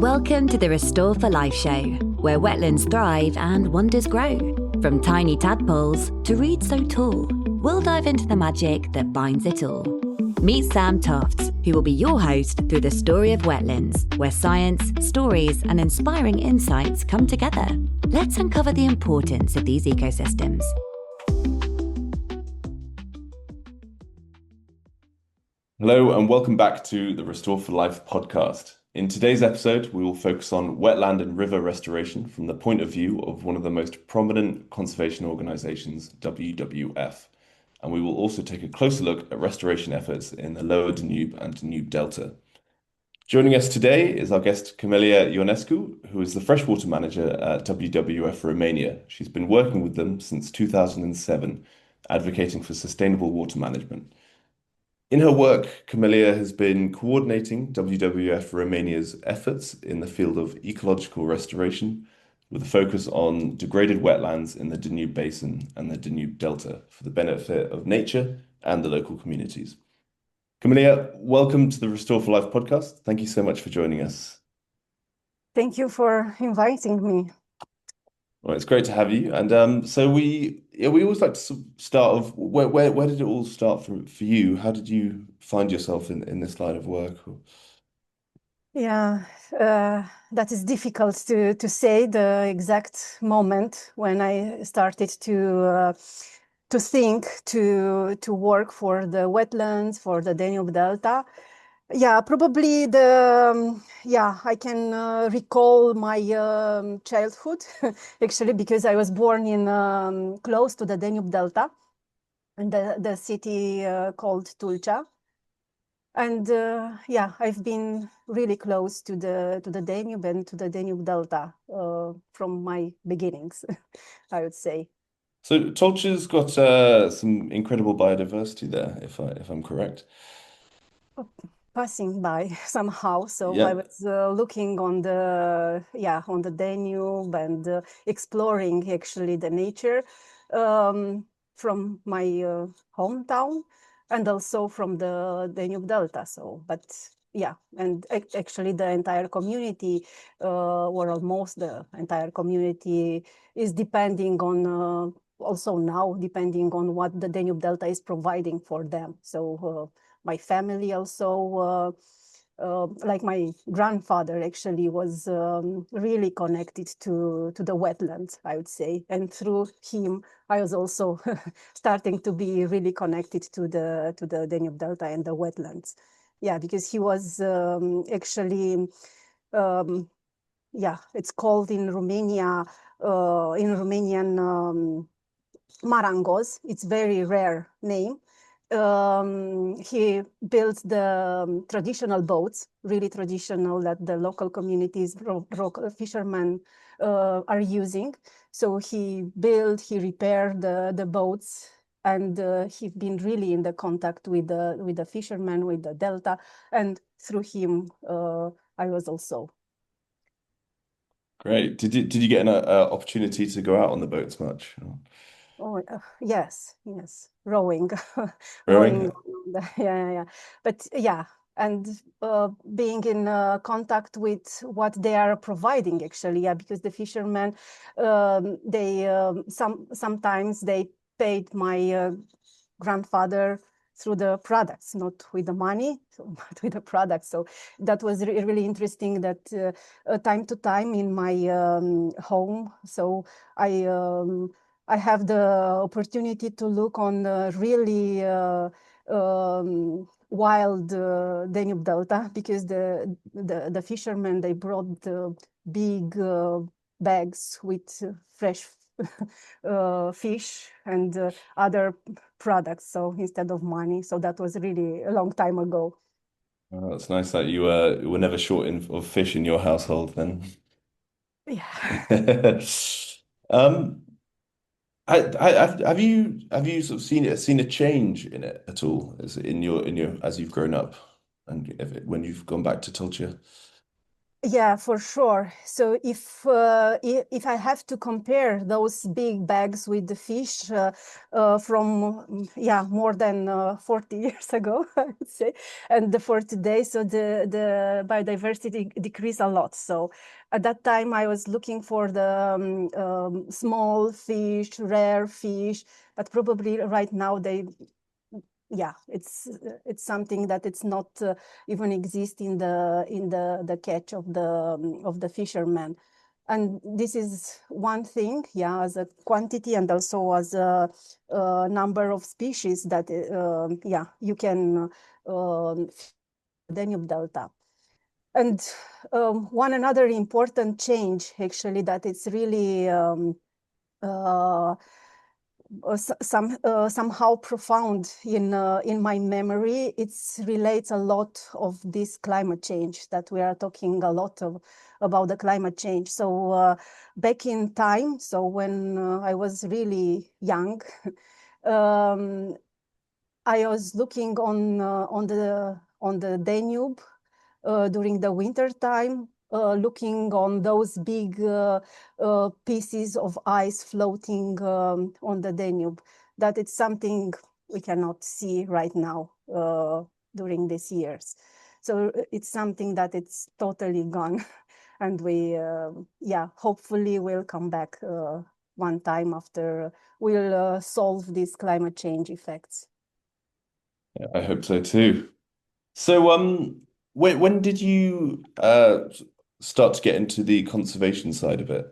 Welcome to the Restore for Life show, where wetlands thrive and wonders grow. From tiny tadpoles to reeds so tall, we'll dive into the magic that binds it all. Meet Sam Tofts, who will be your host through the story of wetlands, where science, stories, and inspiring insights come together. Let's uncover the importance of these ecosystems. Hello and welcome back to the Restore for Life podcast. In today's episode, we will focus on wetland and river restoration from the point of view of one of the most prominent conservation organisations, WWF. And we will also take a closer look at restoration efforts in the Lower Danube and Danube Delta. Joining us today is our guest, Camelia Ionescu, who is the Freshwater Manager at WWF-Romania. She's been working with them since 2007, advocating for sustainable water management. In her work, Camelia has been coordinating WWF Romania's efforts in the field of ecological restoration, with a focus on degraded wetlands in the Danube Basin and the Danube Delta for the benefit of nature and the local communities. Camelia, welcome to the Restore for Life podcast. Thank you so much for joining us. Thank you for inviting me. Well, it's great to have you. And so we always like to start off, where did it all start for you? How did you find yourself in this line of work? Yeah, that is difficult to say the exact moment when I started to think to work for the wetlands, for the Danube Delta. Yeah, probably I can recall my childhood actually, because I was born in close to the Danube Delta, in the city called 𝙎𝙤𝙘𝙞𝙖. And I've been really close to the Danube and to the Danube Delta from my beginnings, I would say. So 𝙎𝙤𝙘𝙞𝙖's got some incredible biodiversity there, if I'm correct. Passing by somehow, so Yeah. I was looking on the Danube and exploring actually the nature from my hometown and also from the Danube Delta. So, but yeah, and actually the entire community, or almost the entire community, is depending on also now depending on what the Danube Delta is providing for them. So. My family also, like my grandfather actually was really connected to the wetlands, I would say. And through him, I was also starting to be really connected to the Danube Delta and the wetlands. Yeah, because he was actually, it's called in Romania, in Romanian, Marangos. It's very rare name. He built the traditional boats, really traditional, that the local communities, local fishermen are using. So he repaired the boats, and he's been really in the contact with the fishermen, with the delta, and through him, I was also. Great. Did you get an opportunity to go out on the boats much? Oh, yes, rowing. Rowing? Yeah. But yeah, and being in contact with what they are providing actually, yeah, because the fishermen, they sometimes they paid my grandfather through the products, not with the money, but with the products. So that was really interesting, that time to time in my home. So I have the opportunity to look on really wild Danube Delta, because the fishermen, they brought the big bags with fresh fish and other products, so instead of money. So that was really a long time ago. Oh, it's nice that you were never short of fish in your household then. Yeah. Have you sort of seen a change in it at all as in your as you've grown up and when you've gone back to 𝙎𝙤𝙘𝙞𝙖? Yeah, for sure. So if I have to compare those big bags with the fish from more than 40 years ago, I would say, and for today, so the biodiversity decreased a lot. So at that time, I was looking for the small fish, rare fish, but probably right now it's something that it's not even exist in the catch of the fishermen. And this is one thing, as a quantity and also as a number of species that you can Danube Delta. And one another important change actually that it's really somehow profound in my memory. It relates a lot of this climate change that we are talking a lot about the climate change. So back in time, so when I was really young, I was looking on the Danube during the winter time, looking on those big pieces of ice floating on the Danube. That it's something we cannot see right now during these years. So it's something that it's totally gone. And we, hopefully we'll come back one time after we'll solve these climate change effects. Yeah, I hope so too. So, when did you start to get into the conservation side of it?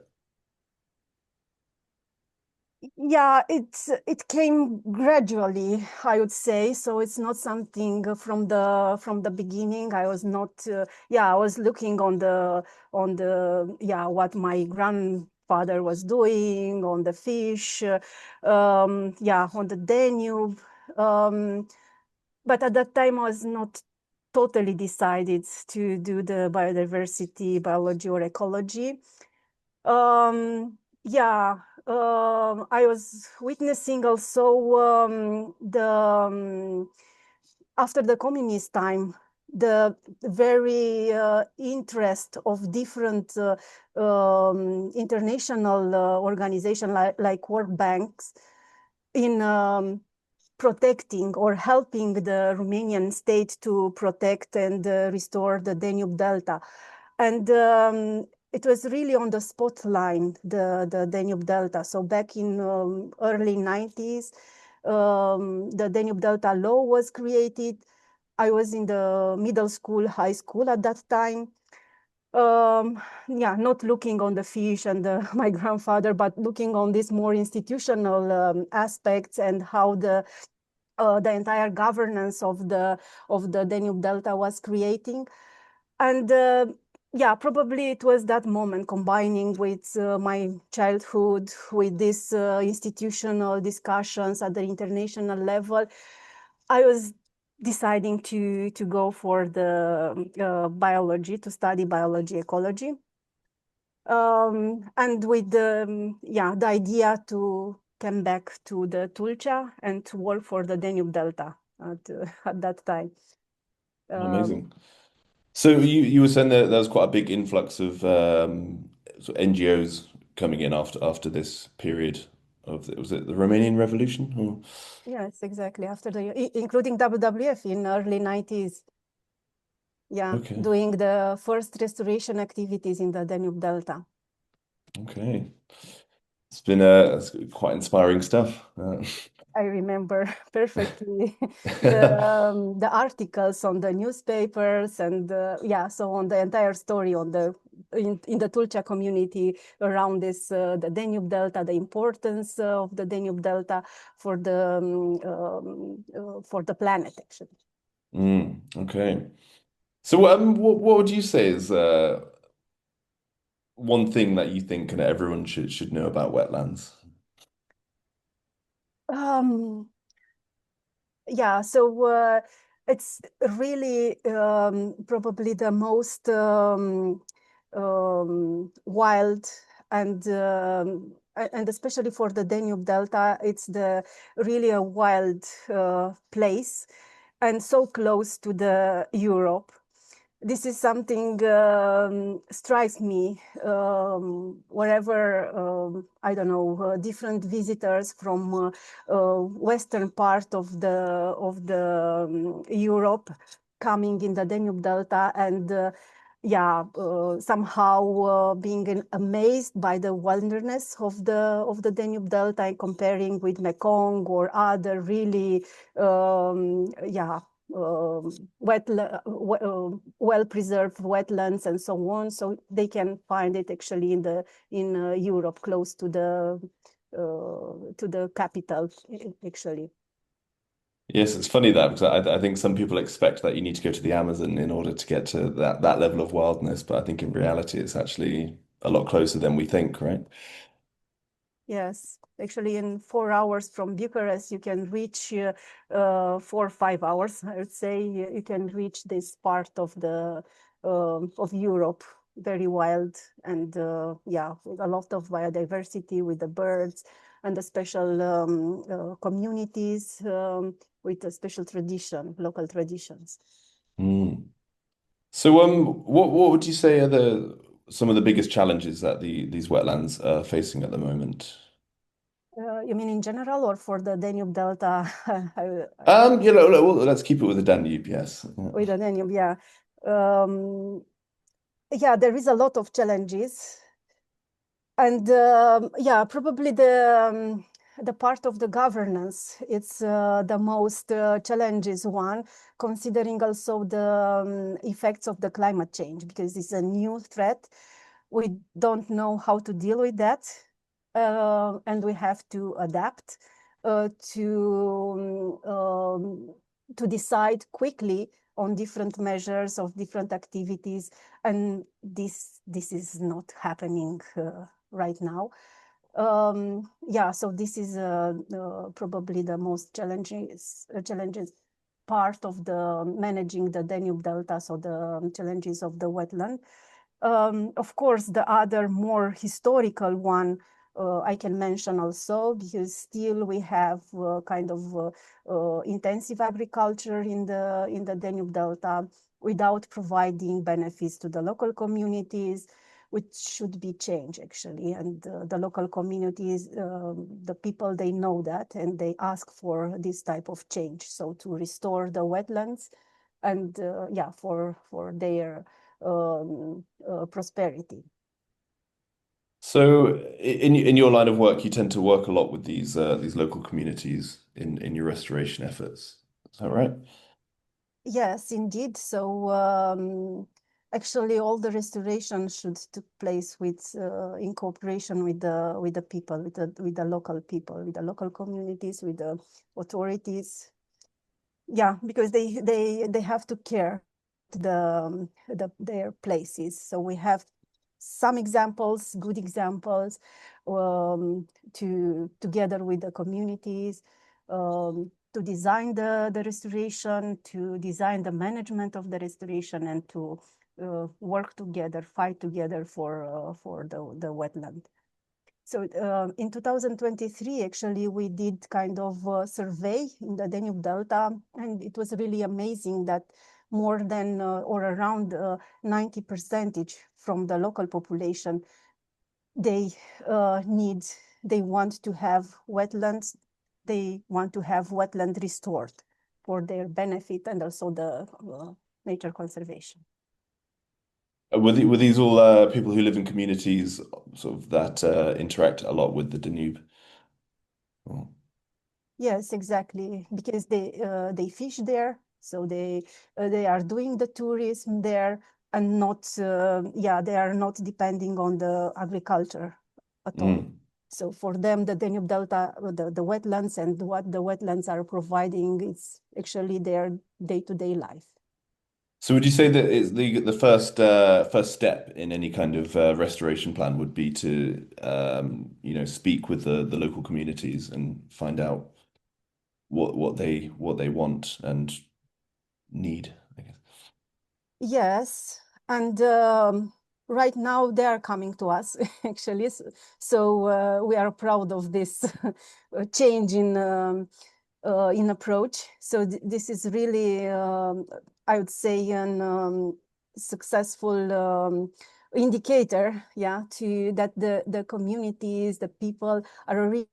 Yeah, it came gradually, I would say. So it's not something from the beginning. I was not. I was looking on the what my grandfather was doing on the fish, on the Danube. But at that time, I was not totally decided to do the biodiversity, biology, or ecology. I was witnessing also after the communist time, the very interest of different international organizations like World Banks in protecting or helping the Romanian state to protect and restore the Danube Delta. And it was really on the spotlight, the Danube Delta. So back in early 90s, the Danube Delta law was created. I was in the middle school, high school at that time. Not looking on the fish and my grandfather, but looking on these more institutional aspects and how the entire governance of the Danube Delta was creating. And probably it was that moment combining with my childhood with these institutional discussions at the international level. I was deciding to go for the biology, to study biology, ecology. And with the idea to come back to the Tulcea and to work for the Danube Delta at that time. Amazing. So you were saying that there was quite a big influx of sort of NGOs coming in after this period of was it the Romanian Revolution? Or... Yes, exactly. After including WWF in early 90s. Yeah, Okay. doing the first restoration activities in the Danube Delta. Okay. It's been quite inspiring stuff. I remember perfectly the articles on the newspapers and so on the entire story on the in the Tulcea community around this the Danube Delta, the importance of the Danube Delta for the planet actually. Okay. So what would you say is one thing that you think kind of everyone should know about wetlands? So it's really probably the most wild and especially for the Danube Delta, it's really a wild place and so close to the Europe. this is something strikes me wherever I don't know, different visitors from western part of the Europe coming in the Danube Delta, and somehow being amazed by the wilderness of the Danube Delta and comparing with Mekong or other really well-preserved wetlands and so on. So they can find it actually in Europe, close to the capital, actually. Yes, it's funny that because I think some people expect that you need to go to the Amazon in order to get to that level of wildness, but I think in reality it's actually a lot closer than we think, right? Yes, actually, in 4 hours from Bucharest, you can reach 4 or 5 hours. I would say you can reach this part of the of Europe, very wild, and with a lot of biodiversity with the birds and the special communities with a special tradition, local traditions. Mm. So, what would you say are some of the biggest challenges that these wetlands are facing at the moment? You mean in general or for the Danube Delta? Well, let's keep it with the Danube, yes. With the Danube, yeah. There is a lot of challenges, and probably the part of the governance, it's the most challenges one, considering also the effects of the climate change, because it's a new threat. We don't know how to deal with that, and we have to adapt to decide quickly on different measures of different activities, and this is not happening right now. So this is probably the most challenges part of the managing the Danube Delta, so the challenges of the wetland. Of course, the other more historical one I can mention also, because still we have kind of intensive agriculture in the Danube Delta without providing benefits to the local communities, which should be changed actually. And the local communities, the people, they know that, and they ask for this type of change. So to restore the wetlands and for their prosperity. So, in your line of work, you tend to work a lot with these local communities in your restoration efforts. Is that right? Yes, indeed. So actually, all the restoration should take place with in cooperation with the people, with the local people, with the local communities, with the authorities. Yeah, because they have to care their places. So we have some examples, good examples, together with the communities, to design the restoration, to design the management of the restoration, and to work together, fight together for the wetland. So in 2023, actually, we did kind of a survey in the Danube Delta, and it was really amazing that more than or around 90% from the local population, they want to have wetlands, they want to have wetland restored for their benefit and also the nature conservation. Were these all people who live in communities sort of that interact a lot with the Danube? Oh. Yes, exactly, because they fish there, so they are doing the tourism there, and not they are not depending on the agriculture at all. So for them, the Danube Delta, the wetlands and what the wetlands are providing, is actually their day-to-day life. So would you say that it's the first step in any kind of restoration plan would be to speak with the local communities and find out what they want and need, I guess. Yes, and right now they are coming to us actually. So we are proud of this change in approach. So this is really, I would say, an successful indicator, to that the communities, the people are really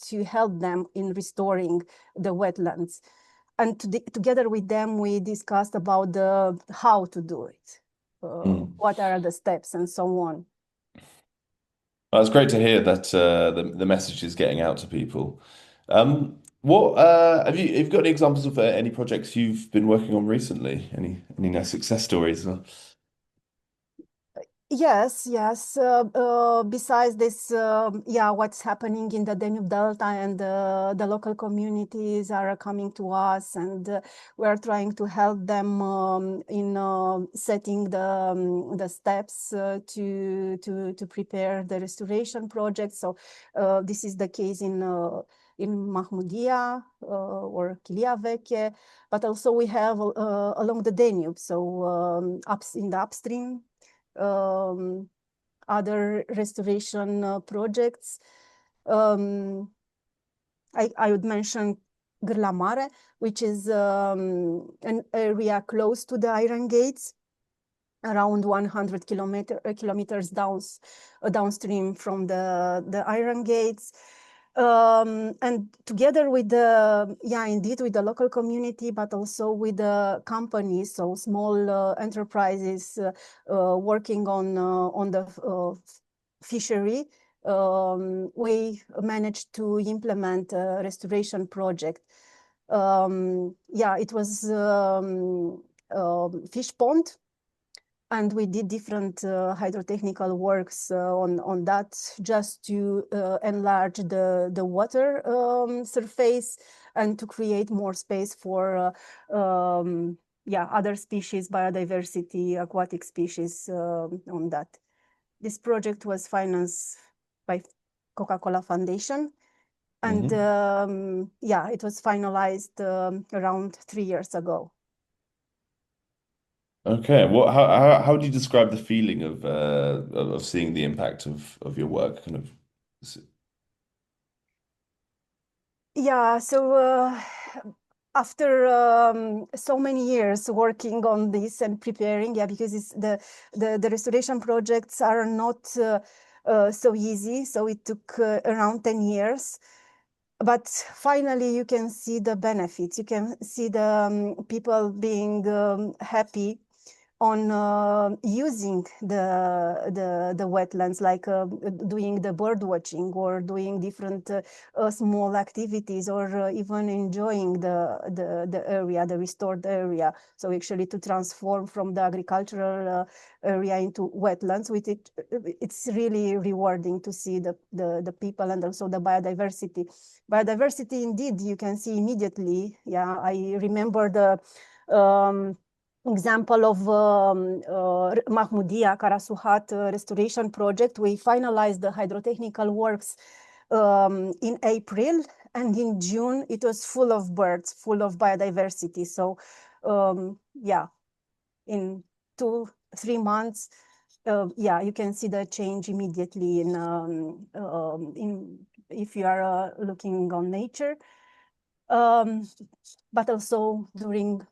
to help them in restoring the wetlands. And together with them, we discussed about how to do it, what are the steps, and so on. Well, it's great to hear that the message is getting out to people. What have you got any examples of any projects you've been working on recently? Any nice success stories? Yes. Besides this, what's happening in the Danube Delta, and the local communities are coming to us, and we are trying to help them in setting the steps to prepare the restoration project. So this is the case in Mahmudia or Chilia Veche, but also we have along the Danube, so in the upstream. Other restoration projects. I would mention 𝙎𝙤𝙘𝙞𝙖, which is an area close to the Iron Gates, around 100 kilometers downstream from the Iron Gates. And together with with the local community, but also with the companies, so small enterprises working on the fishery, we managed to implement a restoration project. It was fish pond, and we did different hydrotechnical works on that, just to enlarge the water surface and to create more space for other species, biodiversity, aquatic species on that. This project was financed by Coca-Cola Foundation, and it was finalized around 3 years ago. Okay, how do you describe the feeling of seeing the impact of your work, kind of? So after so many years working on this and preparing, because it's the restoration projects are not so easy. So it took around 10 years. But finally, you can see the benefits. You can see the people being happy on using the wetlands, like doing the bird watching or doing different small activities, or even enjoying the area, the restored area. So actually to transform from the agricultural area into wetlands, with it's really rewarding to see the people and also the biodiversity. Biodiversity, indeed, you can see immediately. I remember the example of Mahmudia Karasuhat restoration project. We finalized the hydrotechnical works in April, and in June it was full of birds, full of biodiversity. So in 2-3 months, you can see the change immediately in if you are looking on nature, but also during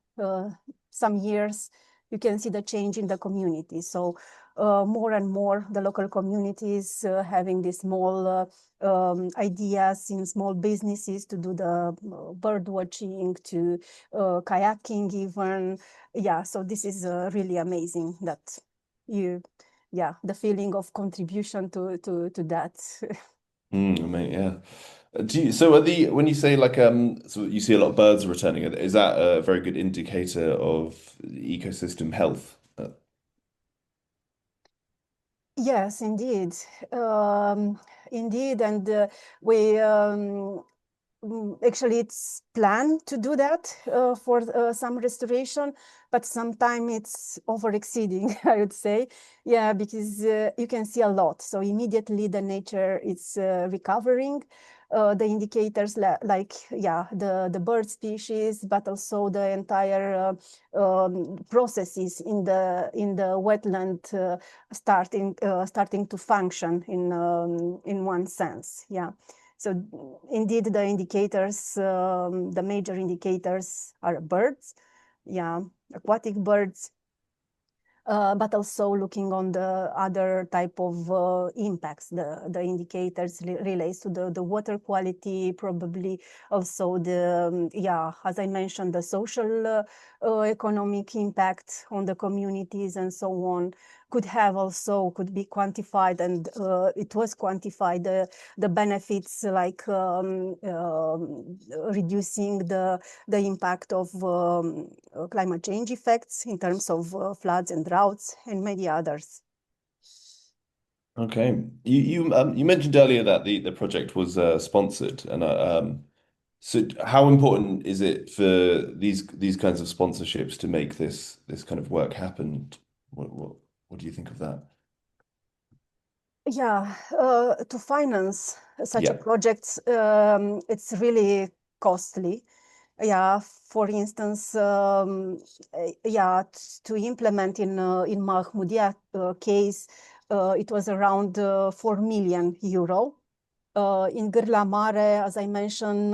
some years, you can see the change in the community. So more and more the local communities having these small ideas in small businesses to do the bird watching, to kayaking even. So this is really amazing that the feeling of contribution to that. Yeah. When you say so you see a lot of birds returning, is that a very good indicator of ecosystem health? Yes, indeed. Indeed, and we actually it's planned to do that for some restoration, but sometimes it's over exceeding, I would say. Because you can see a lot. So immediately the nature is recovering. The indicators the bird species, but also the entire processes in the wetland starting to function in one sense. So indeed, the indicators, the major indicators are birds, aquatic birds, but also looking on the other type of impacts, the indicators relates to the water quality, probably also the, as I mentioned, the social economic impact on the communities and so on, could be quantified, and it was quantified, the benefits like reducing the impact of climate change effects in terms of floods and droughts and many others. Okay. You mentioned earlier that the project was sponsored, and so how important is it for these kinds of sponsorships to make this kind of work happen? What do you think of that? Yeah, to finance such a Yeah. project, it's really costly. Yeah, for instance, to implement in 𝙎𝙤𝙘𝙞𝙖 case, it was around 4 million euro. In 𝙎𝙤𝙘𝙞𝙖, as I mentioned,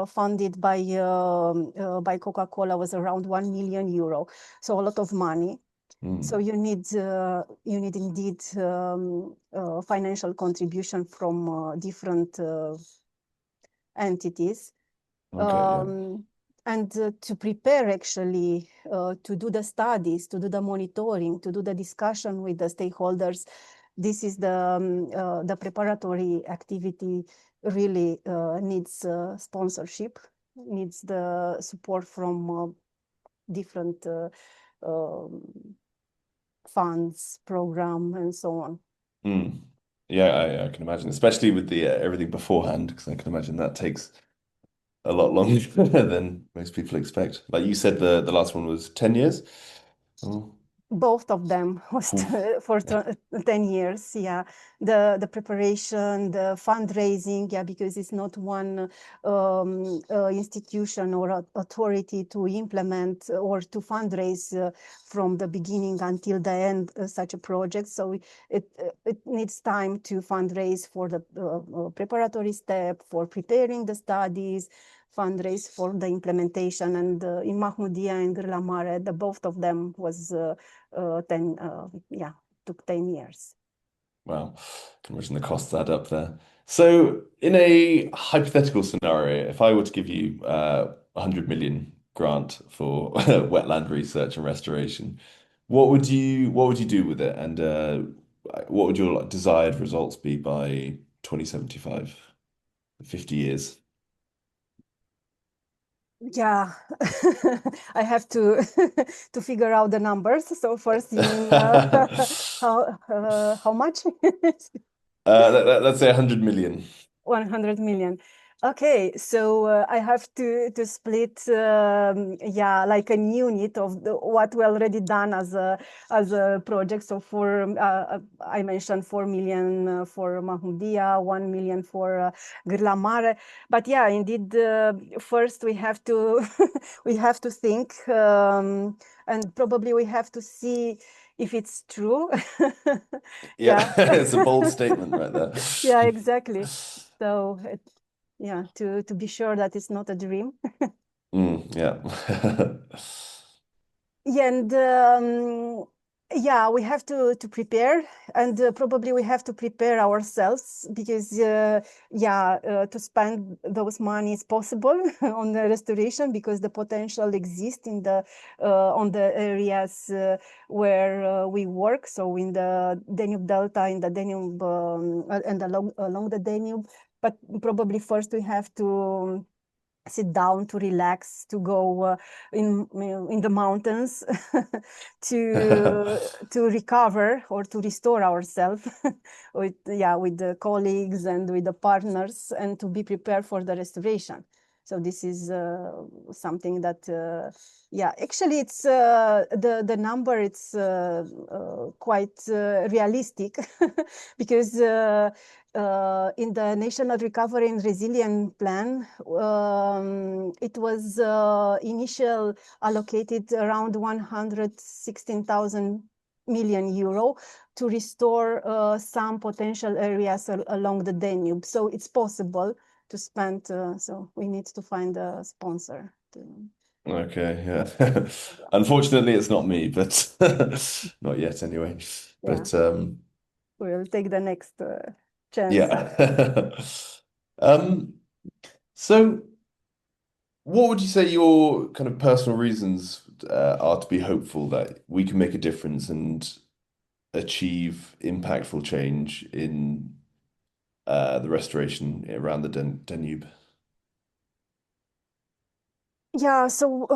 funded by Coca-Cola, was around 1 million euro. So a lot of money. So you need indeed financial contribution from different entities. Okay, yeah. And to prepare actually to do the studies, to do the monitoring, to do the discussion with the stakeholders, this is the preparatory activity really needs sponsorship, needs the support from different funds, program, and so on. Yeah, I can imagine, especially with the everything beforehand, because I can imagine that takes a lot longer than most people expect. Like you said, the last one was 10 years. Oh. Both of them was for 10 years. Yeah, the preparation, the fundraising. Yeah, because it's not one institution or authority to implement or to fundraise from the beginning until the end such a project. So it needs time to fundraise for the preparatory step, for preparing the studies, fundraise for the implementation, and in 𝙎𝙤𝙘𝙖𝙀 and 𝙎𝙤𝙘𝙀, the both of them was took 10 years. Wow, I can imagine the costs add up there. So, in a hypothetical scenario, if I were to give you 100 million grant for wetland research and restoration, what would you do with it, and what would your desired results be by 2075, 50 years? Yeah, I have to to figure out the numbers. So first, you mean how much? Let's say 100 million. 100 million. Okay, so I have to split, like a unit of what we already done as a project. So for I mentioned 4 million for 𝙎𝙤𝙘𝙖𝙀, 1 million for 𝙎𝙤𝙘𝙀. But yeah, indeed, first we have to we have to think, and probably we have to see if it's true. Yeah, it's a bold statement right there. Yeah, exactly. So, to be sure that it's not a dream. Yeah. Yeah, and we have to prepare, and probably we have to prepare ourselves because to spend those money is possible on the restoration because the potential exists in the on the areas where we work. So in the Danube Delta, in the Danube and along the Danube, but probably first we have to sit down, to relax, to go in the mountains to recover or to restore ourselves with the colleagues and with the partners, and to be prepared for the restoration. So this is something that actually it's the number, it's quite realistic because in the National Recovery and Resilience Plan, it was initial allocated around 116,000 million euro to restore some potential areas along the Danube. So it's possible to spend, so we need to find a sponsor. Okay, yeah. Unfortunately, it's not me, but not yet anyway. Yeah, But we'll take the next chance. yeah. Um, so what would you say your kind of personal reasons are to be hopeful that we can make a difference and achieve impactful change in the restoration around the Danube? Yeah, so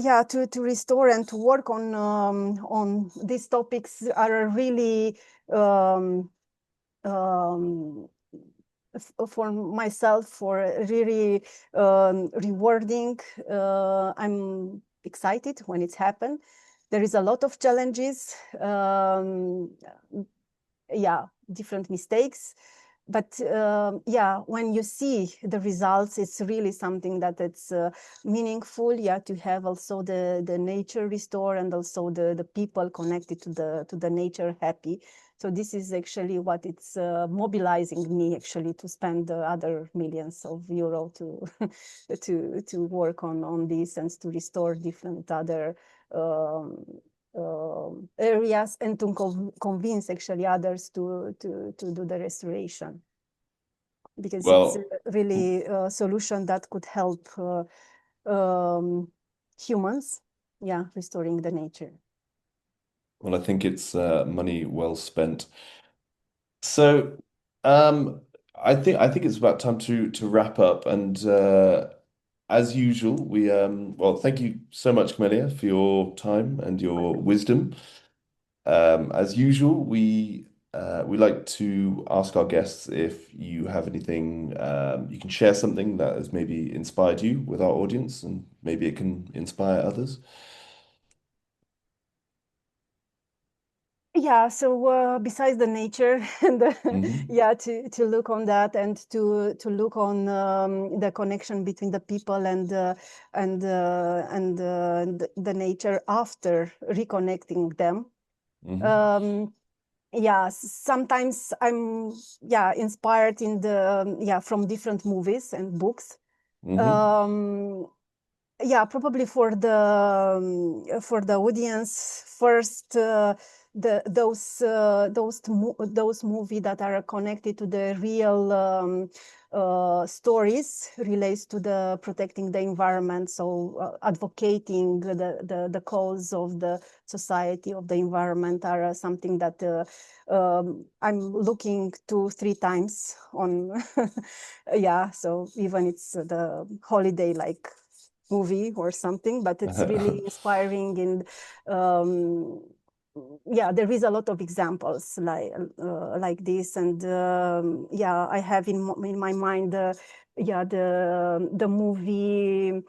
yeah, to restore and to work on these topics are really um, um, for myself for really rewarding. I'm excited when it's happened. There is a lot of challenges. Yeah, different mistakes. But yeah, when you see the results, it's really something that it's meaningful. Yeah, to have also the nature restored and also the people connected to the nature happy. So this is actually what it's mobilizing me actually to spend other millions of euro to to work on this and to restore different other areas and to convince actually others to do the restoration, because it's Well, really a solution that could help humans, yeah, restoring the nature. well, I think it's money well spent. So, I think it's about time to wrap up. And as usual, we well, thank you so much, Camelia, for your time and your wisdom. As usual, we like to ask our guests if you have anything, you can share something that has maybe inspired you with our audience, and maybe it can inspire others. Yeah, so besides the nature and Hmm. yeah, to look on that and to look on the connection between the people and the nature after reconnecting them. Hmm. Um, yeah, sometimes I'm inspired in the from different movies and books. Hmm. Um, yeah, probably for the audience first, those movie that are connected to the real stories relates to the protecting the environment, so advocating the cause of the society of the environment are something that I'm looking 2-3 times on. Yeah, so even it's the holiday like movie or something, but it's really inspiring. And yeah, there is a lot of examples like this. And yeah, I have in my mind the movie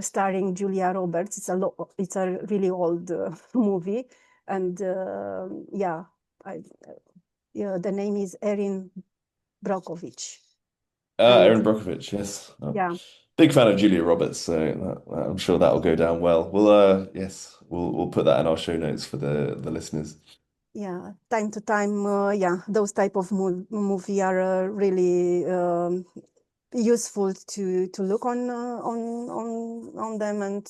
starring Julia Roberts. It's a really old movie, and yeah, I, yeah, the name is Erin Brockovich, and Erin Brockovich, yes. yeah. Big fan of Julia Roberts, so I'm sure that'll go down well. We'll yes, we'll put that in our show notes for the listeners. Yeah, time to time, yeah, those type of movie are really useful to look on them and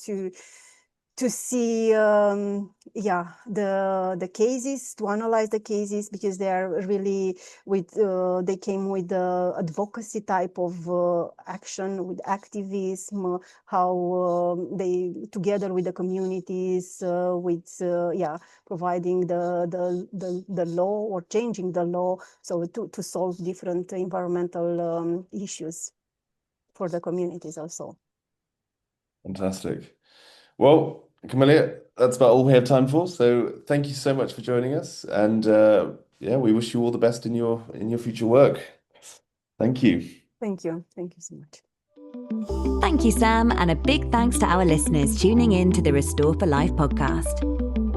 to see yeah, the cases, to analyze the cases, because they are really with they came with the advocacy type of action, with activism, how they together with the communities with yeah, providing the law or changing the law, so to solve different environmental issues for the communities also. Fantastic. Well, Camelia, that's about all we have time for. So thank you so much for joining us, and yeah, we wish you all the best in your future work. Thank you. Thank you. Thank you so much. Thank you, Sam, and a big thanks to our listeners tuning in to the Restore for Life podcast.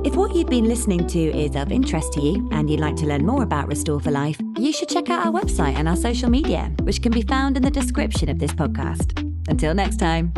If what you've been listening to is of interest to you and you'd like to learn more about Restore for Life, you should check out our website and our social media, which can be found in the description of this podcast. Until next time.